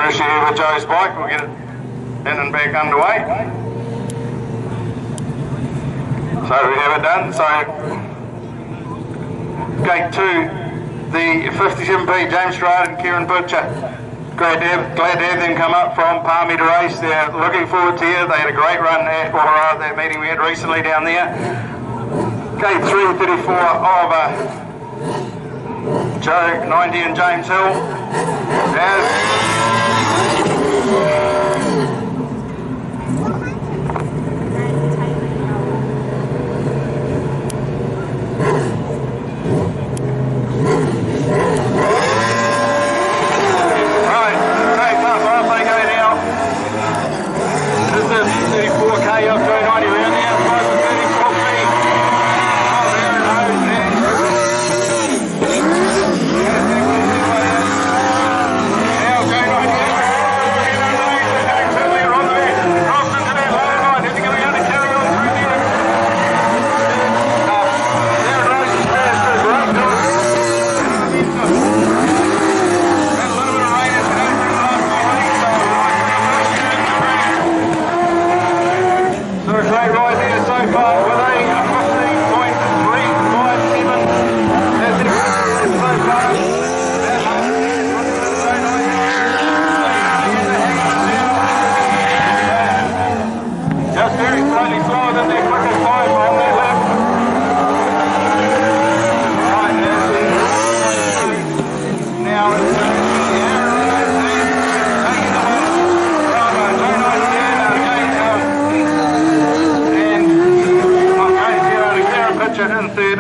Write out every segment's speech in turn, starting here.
Fresh air with Joe's bike, we'll get it in and back underway. So we have it done. So gate 2, the 57P James Stride and Kieran Butcher. Glad to have them come up from Palmy to race. They're looking forward to it. They had a great run at that meeting we had recently down there. Gate 3, 34 of Joe 90 and James Hill. And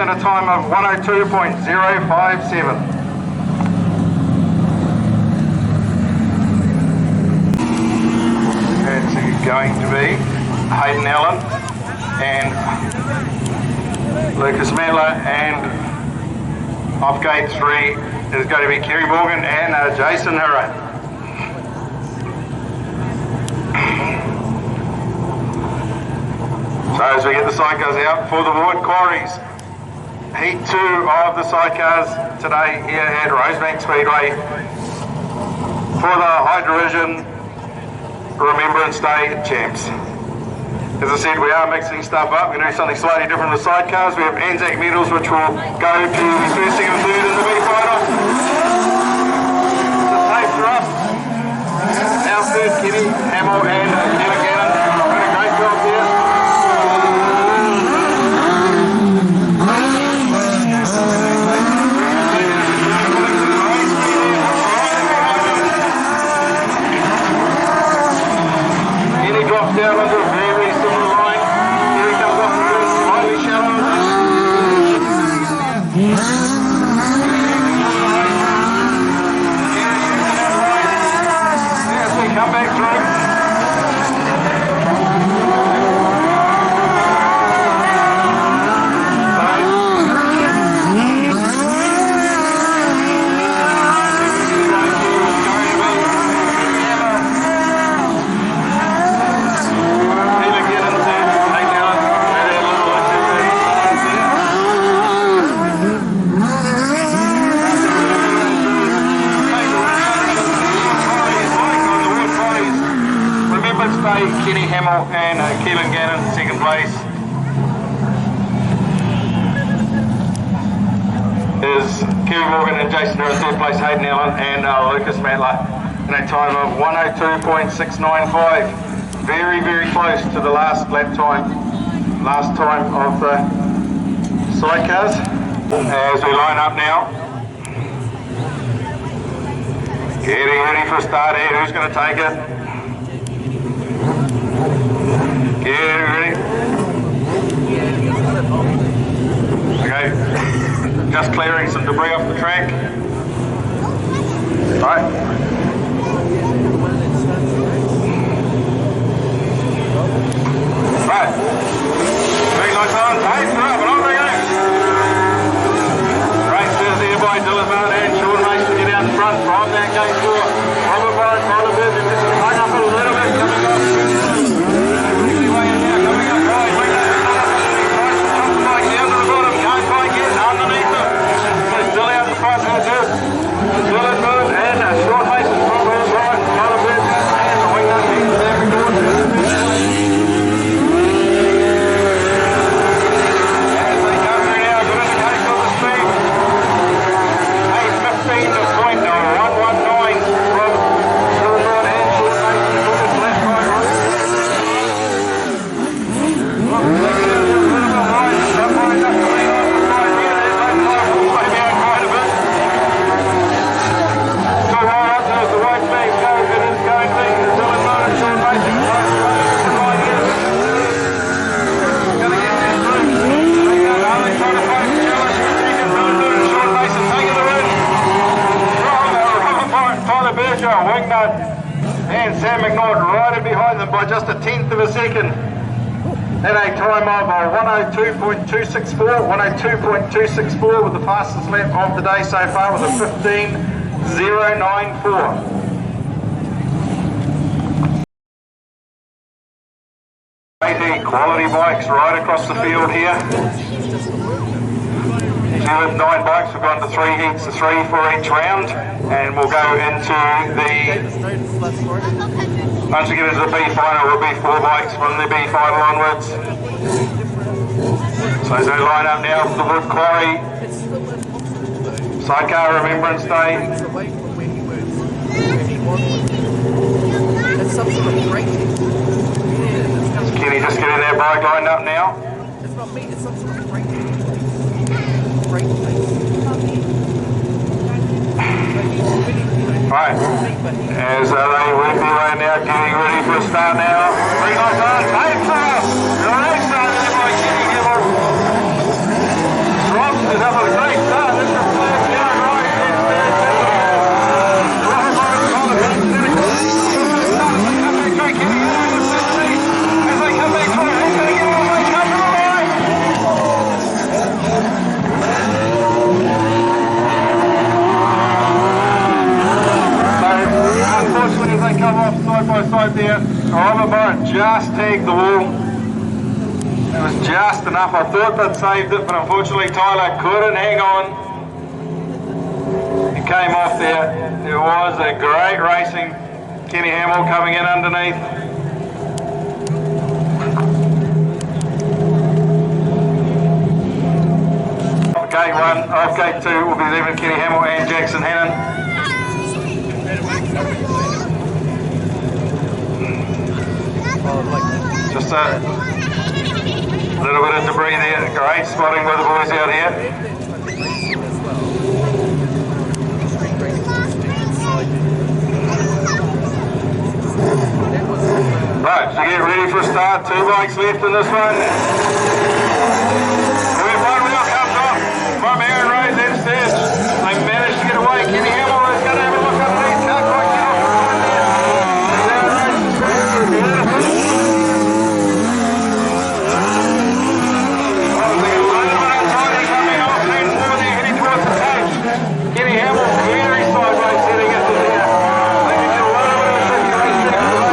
a time of 102.057. It's going to be Hayden Allen and Lucas Medler, and off gate 3 is going to be Kerry Morgan and Jason Hurra. So as we get the sidecars out for the board, Quarries. Heat 2 of the sidecars today here at Rosebank Speedway for the High Division Remembrance Day Champs. As I said, we are mixing stuff up. We're going to do something slightly different with the sidecars. We have ANZAC medals which will go to the first, second, third in the B final. The tapes are up. Now third, Kenny Hamill and Kevin Gannon. Doing a great job there. Down under a very similar line. Here he comes off the first, slightly shallow. As we come back through. Kenny Hamill and Keelan Gannon second place. Is Kerry Morgan and Jason Hurra third place, Hayden Allen and Lucas Matler in a time of 102.695. Very, very close to the last lap time, last time of the sidecars. As we line up now, getting ready for a start here. Who's going to take it? Get ready. Okay, just clearing some debris off the track. Right. Right. Green lights on. Hey, up and on we go. Race is there by Dylan Martin and Sean Race to get out in front from that gate 4. Robert Warren, Tyler Bird, and just hung up a little bit coming up. Underneath them. So still out the front, Dylan Moon and Sean Mason and Sam McNaught right in behind them by just a tenth of a second. At a time of 102.264, 102.264 with the fastest lap of the day so far with a 15.094. Quality bikes right across the field here. With 9 bikes, we've gone to 3 heats, 3 for each round, and we'll go into the, once we get into the B final, will be 4 bikes from the B final onwards. So as they line up now for the Wood Quarry Sidecar Remembrance Day. Kenny just getting their bike lined up now. It's not me, it's some sort of break. Right, as they work their way now, getting ready for a start now. 3 lights on, time for great start there by Kenny Hamel. Rob is up with a great start. This is the flag down right in there. Rosebank on the bench. Come back through, Kenny Hamel in the 15. As they come back through, he's going to get all the way come to the line. Unfortunately, as they come off side by side there, Robert Barrett just tagged the wall. It was just enough. I thought they'd saved it, but unfortunately Tyler couldn't hang on. He came off there. It was a great racing. Kenny Hamel coming in underneath. Gate 1, off gate 2 will be leaving Kenny Hamel and Jackson Hannon. Just a little bit of debris there. Great spotting with the boys out here. Right, so get ready for a start. 2 bikes left in this one. We've one wheel comes off from Aaron Rose and Stage. They managed to get away. Kenny Hamel is going to have a look up these. Can't quite get off the line there. Kenny Hamel very sideways heading into there. They can get a little bit of a circulation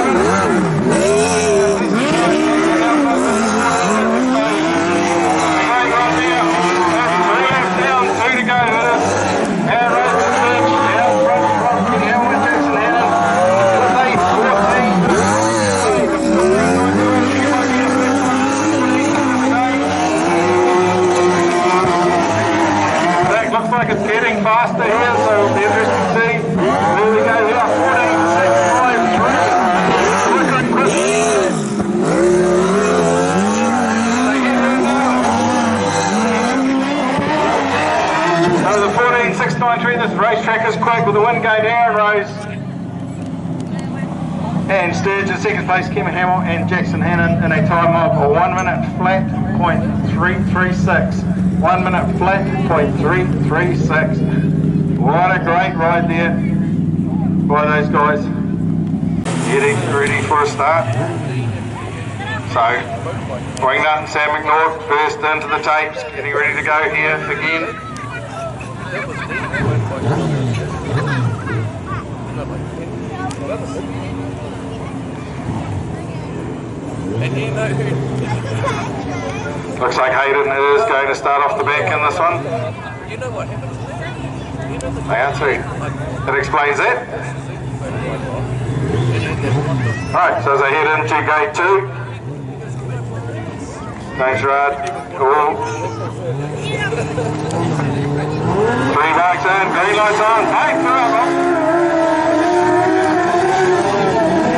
at the moment. Right now, that's 3 laps down, 2 to go. And Rose and Stage down front from Kenny Hamel and Jackson Hannon with a 14. Looks like it's getting faster here, so it'll be interesting to see. There we go here, 14.653. Quick. So the 14.693, this racetrack is quick with the wind going down, Rose. And Sturge in second place, Kenny Hamel and Jackson Hannon in a time of 1 minute flat, .336. 1 minute flat, .336. What a great ride there by those guys. Getting ready for a start. So, Wingnut and Sam McNaught first into the tapes, getting ready to go here again. And you know who? Looks like Hayden is going to start off the back in this one. You know what happens? You know the I answer. It explains that. Right, so as they head into gate 2. Thanks, Rod. Cool. 3 bikes in, green lights on. Hey,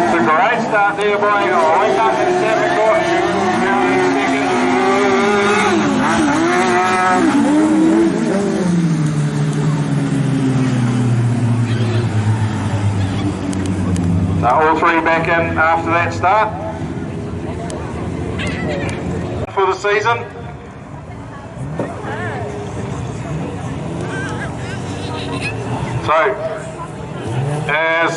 it's a great start there by Wingnut and Sam McNaught. So all 3 back in after that start for the season. So as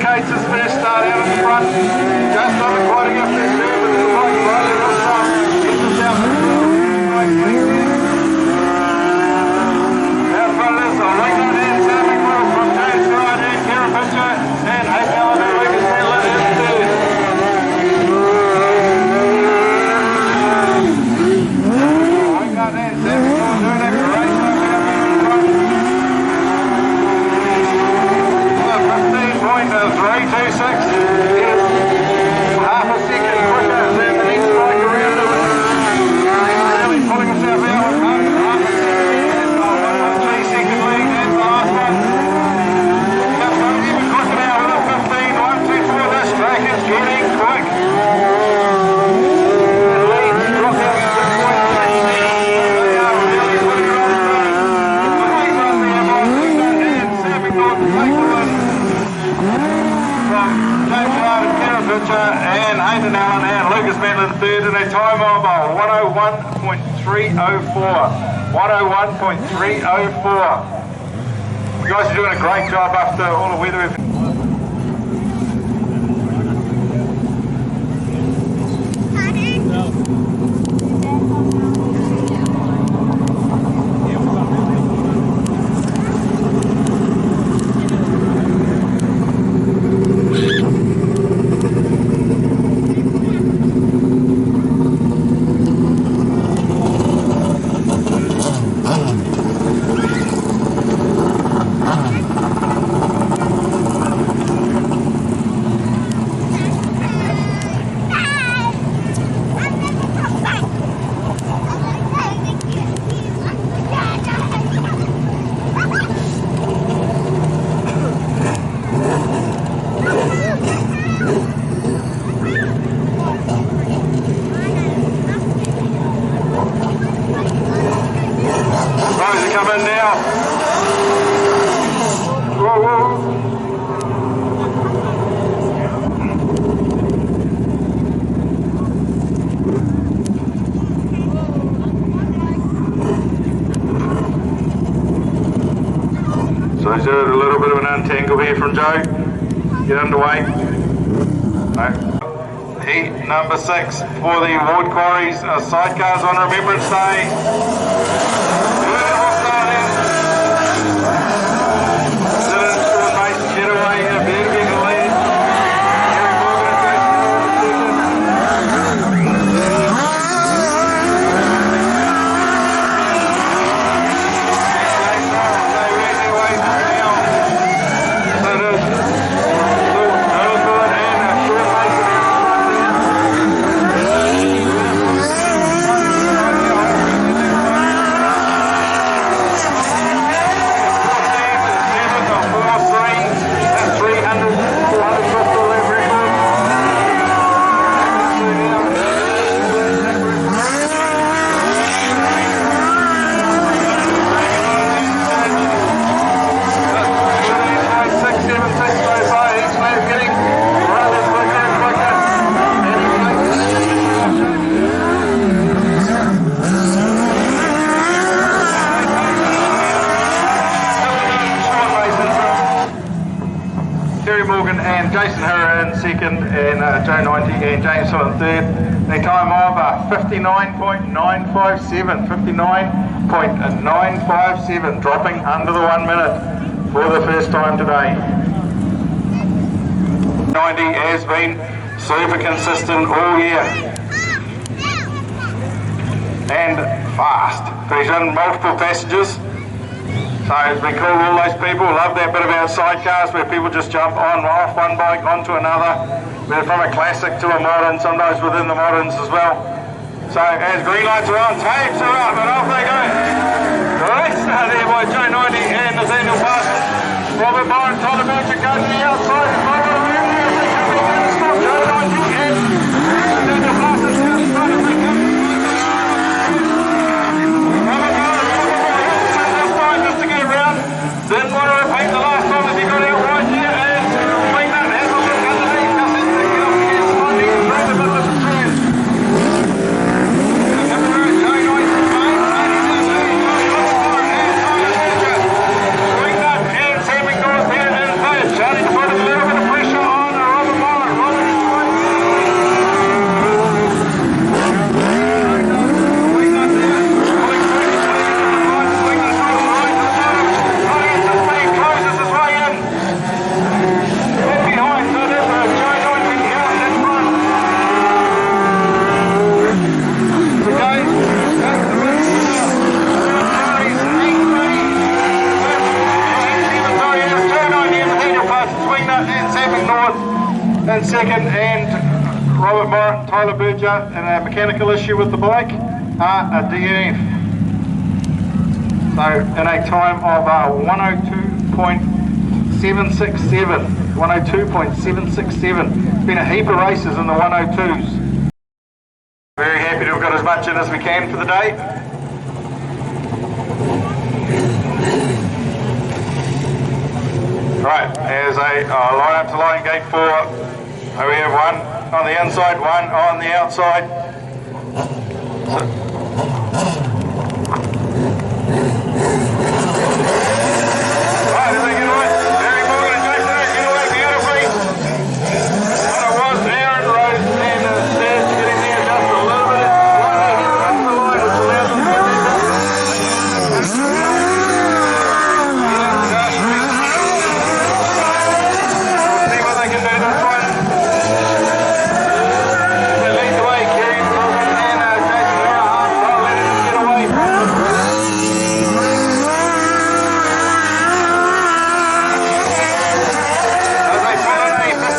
indicates his first start out in the front. Just on the quading up there too, but the bike right in the front. Gets us out the out front is a late on hand Sapping Wheel from James Ryan and Kieran Pitcher and Hayden Allen and Lucas Medlin in third. Late on hand Sapping Wheel doing that great stuff out there in front. 15.326 is half a second quicker than the next bike around him. Really pulling himself out with half a second. 3 second lead, that's the last one. Just don't even quicker now with a 15.124. This track is getting quick. The lead's dropping 6.6. They are really putting it on today. Great run there by Lisa and Sapping Wheel to take the win. From James Ryan and Kieran Pitcher and Hayden Allen and Lucas Medlin third in a time of 101.304. 101.304. You guys are doing a great job after all the weather. Coming now. Whoa, whoa. So he's a little bit of an untangle here from Joe. Get underway. No. Heat number 6 for the award quarries, sidecars on Remembrance Day. And Jason Herrer in second, and Joe 90 and James Hill in third. The time of 59.957, 59.957, dropping under the 1 minute for the first time today. 90 has been super consistent all year and fast. He's done multiple passages. So it's been cool, all those people love that bit about sidecars where people just jump on, off one bike onto another. We're from a classic to a modern, sometimes within the moderns as well. So as green lights are on, tapes are up and off they go. Great start there by Joe 90 and Nathaniel Parsons. Robert Byron, Tyler Birch are going to the outside. Joe 90 and Nathaniel Parsons down the front of the didn't want to repeat the last time as he got out right here and clean that and has a look underneath. Nothing to get up against the body and through the middle of the trend. Joe 90 from Maine, 87 in second, and Robert Morant, Tyler Berger, and a mechanical issue with the bike, are a DNF. So in a time of 102.767, 102.767. Been a heap of races in the 102s. Very happy to have got as much in as we can for the day. Right, as a line up to line gate 4, we have one on the inside, one on the outside. Right, as they get away, Barry Morgan and Jason Hera get away beautifully. And it was Aaron Rose and Serge getting there just a little bit slightly ahead of the line, which allowed them to get see what they can do this one. They lead the way, Kerry Morgan and Jason Hera are not letting them get away. As they spin on a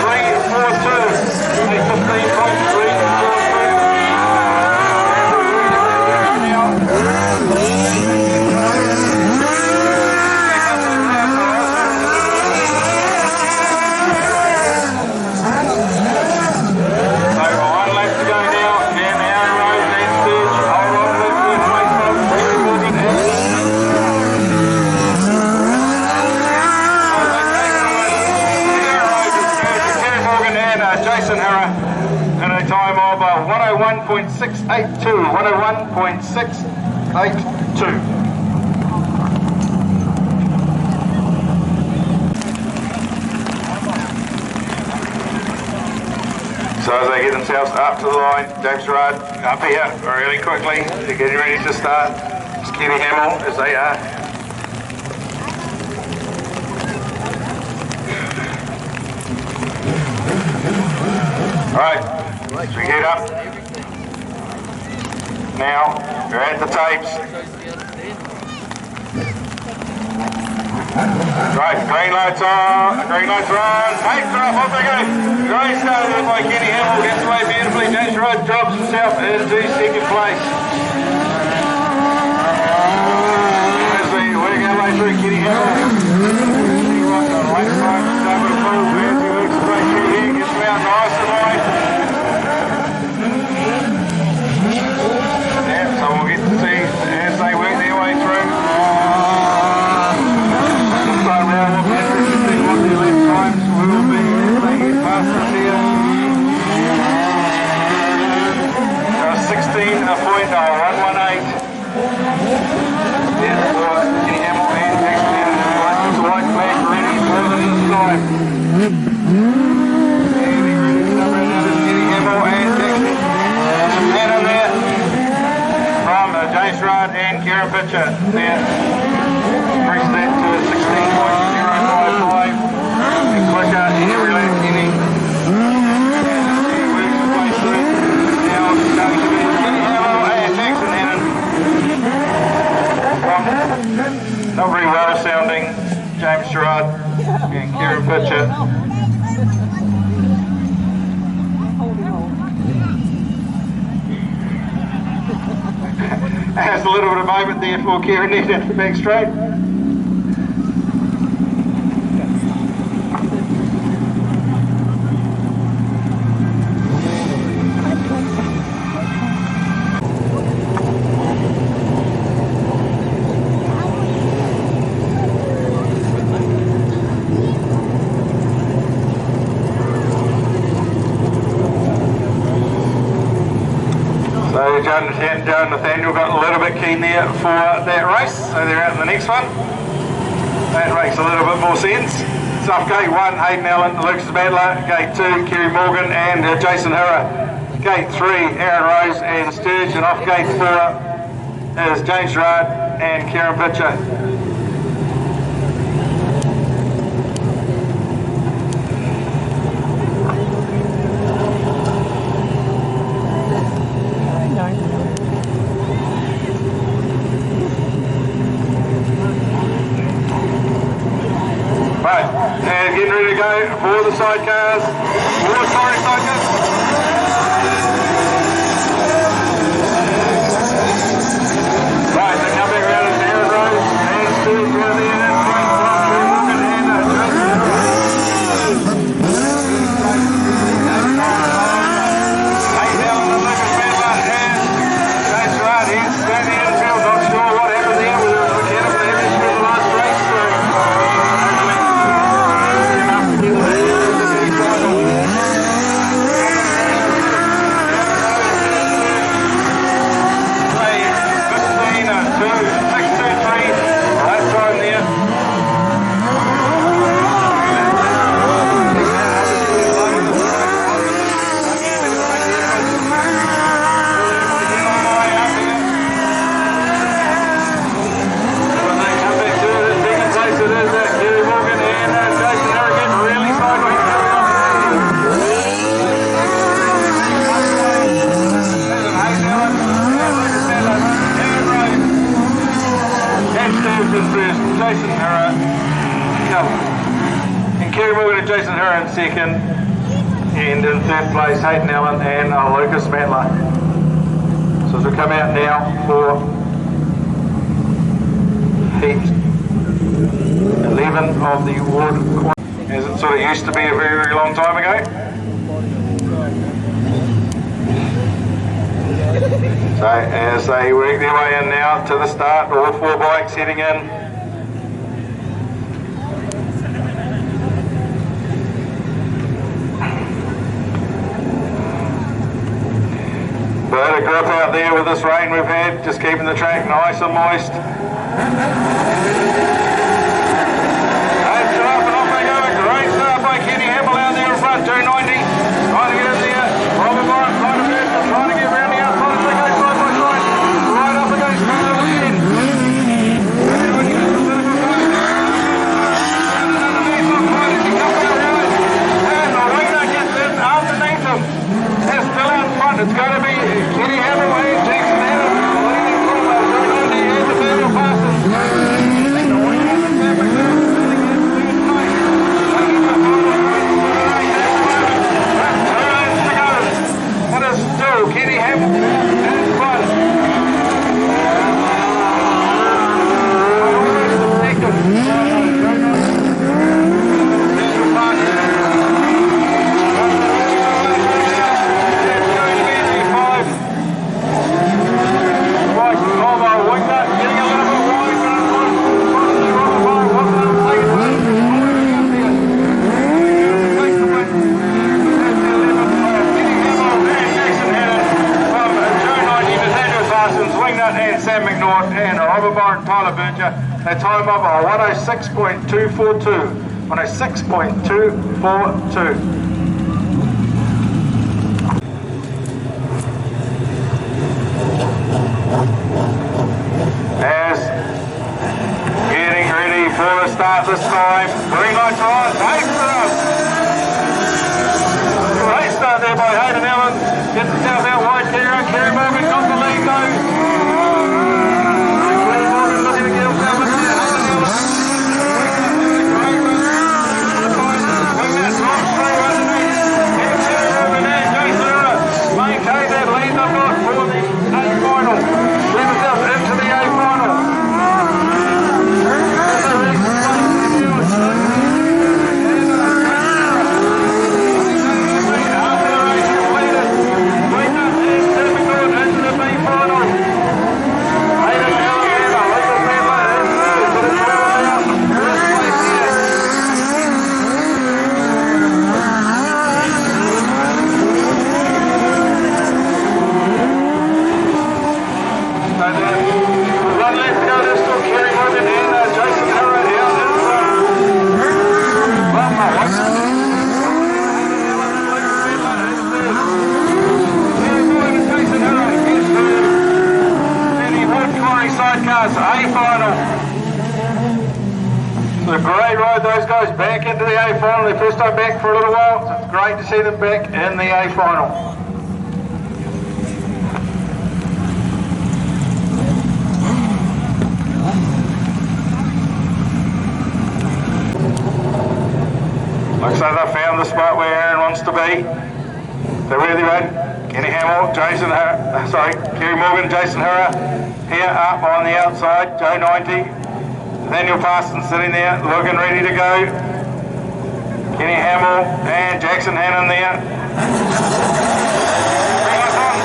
15.342. A 101.682, 101.682. So as they get themselves up to the line, James Gerard up here really quickly. They're getting ready to start. It's Kenny Hamill as they are. Alright, so we get up. Now, we're at the tapes. Right, green lights on, tapes are up, off they go. Great started by Kenny Hamill, gets away beautifully. James Gerard drops himself into second place. As we work our way through Kenny Hamill. See what's on the left side, start with a full, as he works his way through here, gets him out nice and wide. So we'll get to see as they work their way through. We'll start around looking at this to see what their left times will be as they get past us here. 16.118. Yeah, for Kenny Hamill and Jackson Hamill. It's a white flag ready for them this time. And he's ready to start right now. There's Kenny Hamill and Jackson. And in there. From James Gerard and Kieran Pitcher there. Increase that to 16.055. And quicker, any relax, any. He works his way through. Now it's starting to be Kenny Hamill and Jackson Hannon. From not very well sounding James Gerard and Kieran Pitcher. Has a little bit of moment there for Kieran there at the back straight. So Joe Nathaniel got a little bit keen there for that race, so they're out in the next one. That makes a little bit more sense. So off gate 1, Hayden Allen, Lucas Badler, gate 2, Kerry Morgan and Jason Hera. Gate 3, Aaron Rose and Sturge, and off gate 4 is James Gerard and Kieran Pitcher. Right, and getting ready to go for the sidecars. More Quarries sidecars. Right, they're coming around as Aaron Rose and Steve around the end. Jason Herr in second, and in third place Hayden Allen and Lucas Matler. So as we come out now for heat 11 of the award, as it sort of used to be a very, very long time ago. So as they work their way in now to the start, all four bikes heading in. Bit of grip out there with this rain we've had, just keeping the track nice and moist. That's up and off they go. Great start by Kenny Hamill out there in front, 290. Trying to get in there. Robert Warren trying to get around the outside as they go side by side. Right up against the weekend. And the leader gets in underneath him. They're still out front. It's going to be Kenny Hamill and Jackson Adams leading from Rosebank and the Nator passes. What is still Kenny Hamill in front. And Robert Warren, Tyler Berger, a time of 106.242. 106.242. As getting ready for the start this time. Green lights on, wait for us. Great start there by Hayden Allen. Gets the south out wide, Kerry Morgan got the lead though. So great ride, those guys back into the A final. Their first time back for a little while, so it's great to see them back in the A final. Looks So they've found the spot where Aaron wants to be. So where they went? Kenny Hamill, Kerry Morgan, Jason Hurra, here up on the outside, Joe 90. Nathaniel Parsons sitting there, looking ready to go. Kenny Hamill and Jackson Hannon there. Bring us on,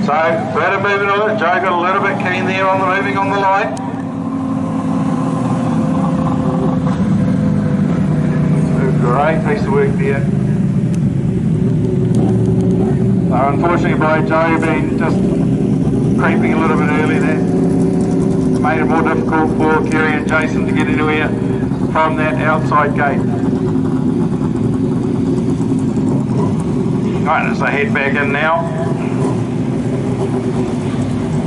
so, better moving on it. Joe got a little bit keen there on the moving on the line. Great piece of work there. So unfortunately by Joe being just creeping a little bit early there, made it more difficult for Kerry and Jason to get anywhere from that outside gate. Right, as they head back in now,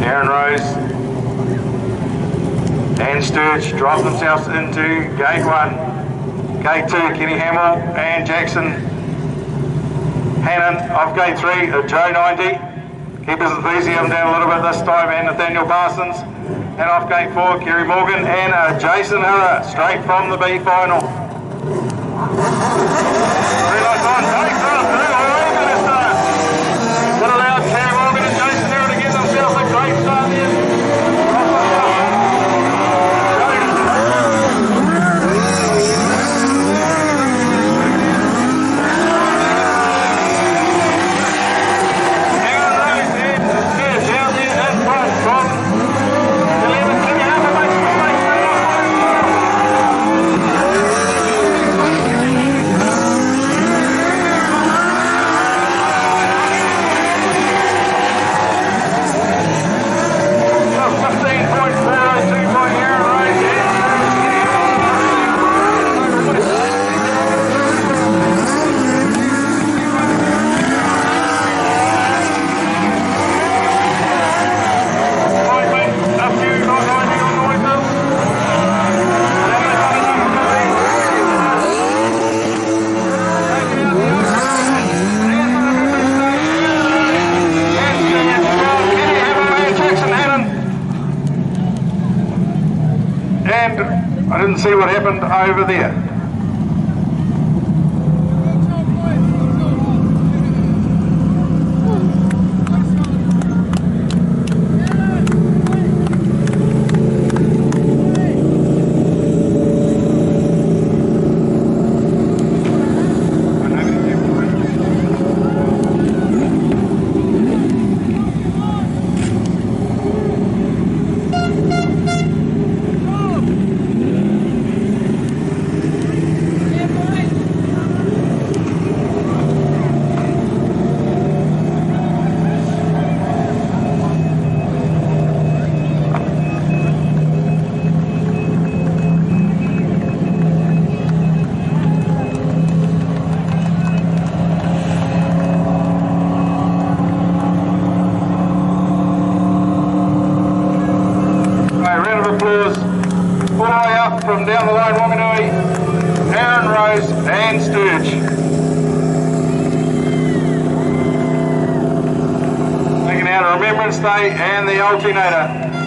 Aaron Rose and Sturge drop themselves into gate 1. Gate 2, Kenny Hamill and Jackson Hannon. Off gate 3, Joe 90. Keepers enthusiasm down a little bit this time, and Nathaniel Parsons. And off gate 4, Kerry Morgan and Jason Hurra, straight from the B final. Very nice on, takes us through all over the start. That allowed Kerry Morgan and Jason Hurra to get themselves a great start there. I didn't see what happened over there. From down the line, Wanganui, Aaron Rose and Sturge. Taking out a Remembrance Day and the Ultee Nator.